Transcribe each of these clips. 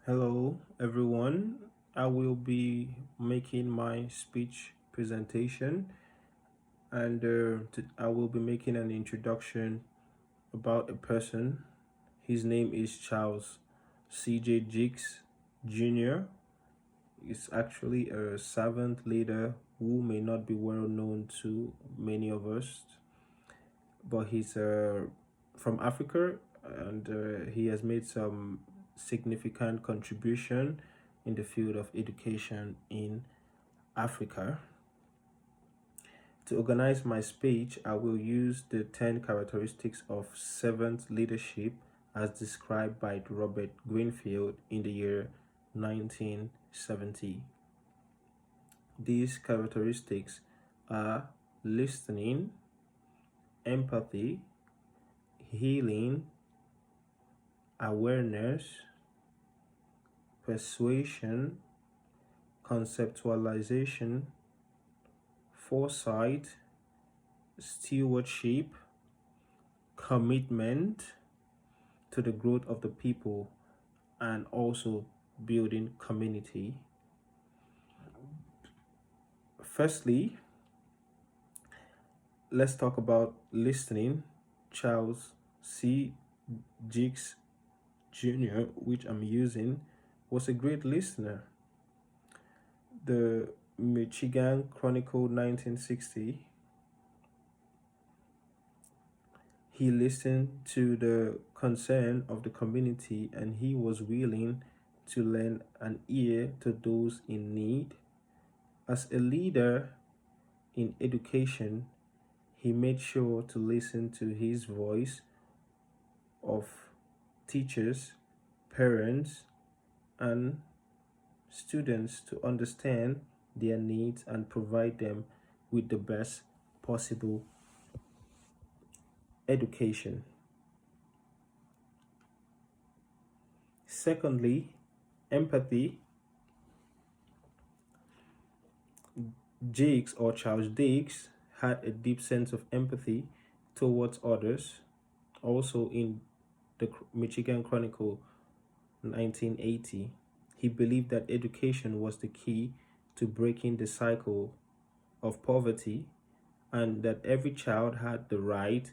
Hello, everyone. I will be making my speech presentation and I will be making an introduction about a person. His name is Charles C.J. Jakes Jr. He's actually a servant leader who may not be well known to many of us, but he's from Africa and he has made some significant contribution in the field of education in Africa. To organize my speech, I will use the 10 characteristics of servant leadership as described by Robert Greenfield in the year 1970. These characteristics are listening, empathy, healing, awareness, persuasion, conceptualization, foresight, stewardship, commitment to the growth of the people, and also building community. Firstly, let's talk about listening. Charles C. Jakes Jr., which I'm using, was a great listener. The Michigan Chronicle 1960. He listened to the concern of the community and he was willing to lend an ear to those in need. As a leader in education, he made sure to listen to his voice of teachers, parents, and students to understand their needs and provide them with the best possible education. Secondly, empathy. Jakes or Charles Jakes had a deep sense of empathy towards others. Also in the Michigan Chronicle 1980, he believed that education was the key to breaking the cycle of poverty and that every child had the right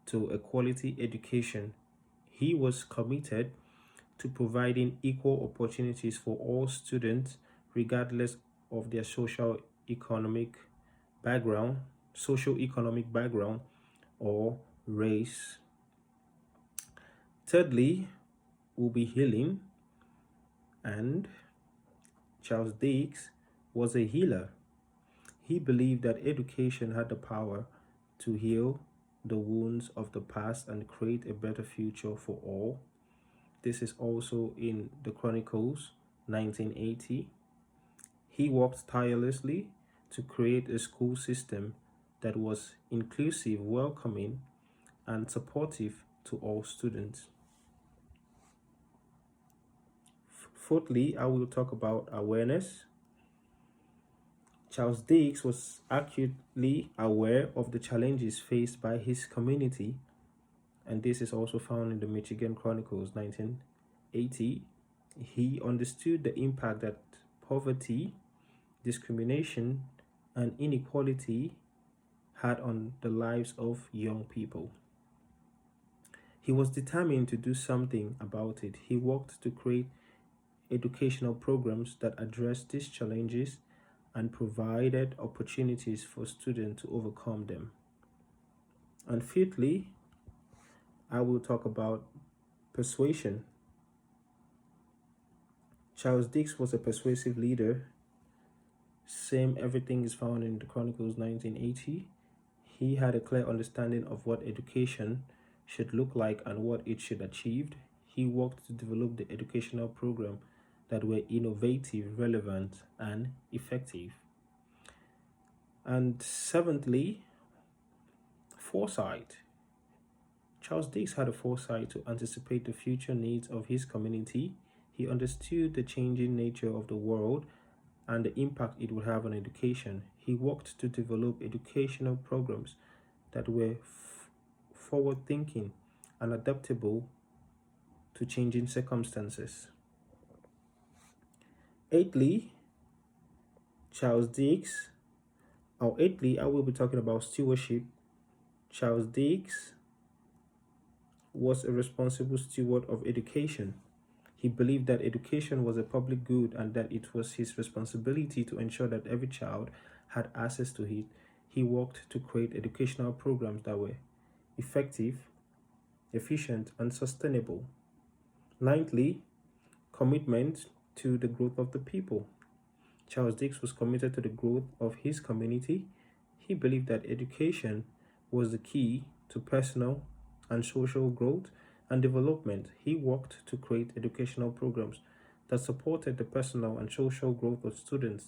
to a quality education. He was committed to providing equal opportunities for all students, regardless of their economic background, socio-economic background, or race. Thirdly, will be healing, and Charles Dix was a healer. He believed that education had the power to heal the wounds of the past and create a better future for all. This is also in the Chronicles 1980. He worked tirelessly to create a school system that was inclusive, welcoming, and supportive to all students. Fourthly, I will talk about awareness. Charles Dix was acutely aware of the challenges faced by his community, and this is also found in the Michigan Chronicles 1980. He understood the impact that poverty, discrimination, and inequality had on the lives of young people. He was determined to do something about it. He worked to create educational programs that addressed these challenges and provided opportunities for students to overcome them. And fifthly, I will talk about persuasion. Charles Dix was a persuasive leader. Same everything is found in the Chronicles 1980. He had a clear understanding of what education should look like and what it should achieve. He worked to develop the educational program that were innovative, relevant, and effective. And seventhly, foresight. Charles Dix had a foresight to anticipate the future needs of his community. He understood the changing nature of the world and the impact it would have on education. He worked to develop educational programs that were forward thinking and adaptable to changing circumstances. Eighthly, Charles Diggs. Eighthly, I will be talking about stewardship. Charles Diggs was a responsible steward of education. He believed that education was a public good and that it was his responsibility to ensure that every child had access to it. He worked to create educational programs that were effective, efficient, and sustainable. Ninthly, commitment to the growth of the people. Charles Dix was committed to the growth of his community. He believed that education was the key to personal and social growth and development. He worked to create educational programs that supported the personal and social growth of students,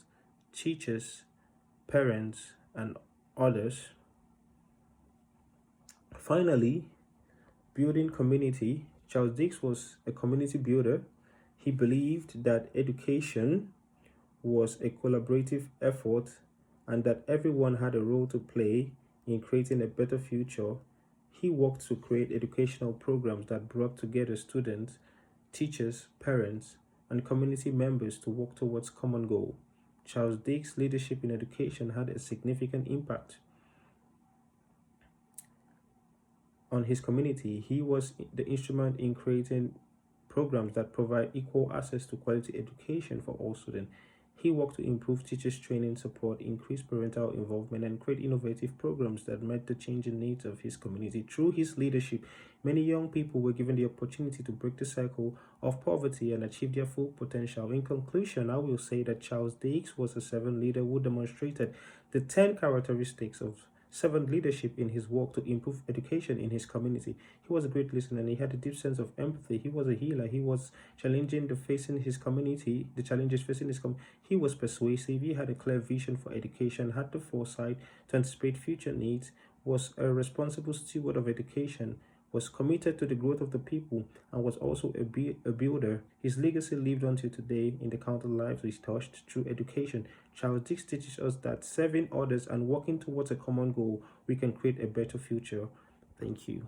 teachers, parents, and others. Finally, building community. Charles Dix was a community builder. He believed that education was a collaborative effort and that everyone had a role to play in creating a better future. He worked to create educational programs that brought together students, teachers, parents, and community members to work towards common goal. Charles Dick's leadership in education had a significant impact on his community. He was the instrument in creating programs that provide equal access to quality education for all students. He worked to improve teachers' training support, increase parental involvement, and create innovative programs that met the changing needs of his community. Through his leadership, many young people were given the opportunity to break the cycle of poverty and achieve their full potential. In conclusion, I will say that Charles Dix was a servant leader who demonstrated the 10 characteristics of servant leadership in his work to improve education in his community. He was a great listener and he had a deep sense of empathy. He was a healer. He was challenging the facing his community, the challenges facing his community. He was persuasive. He had a clear vision for education, had the foresight to anticipate future needs, was a responsible steward of education, was committed to the growth of the people, and was also a builder. His legacy lived on to today in the countless lives he touched through education. Charles Dix teaches us that serving others and working towards a common goal, we can create a better future. Thank you.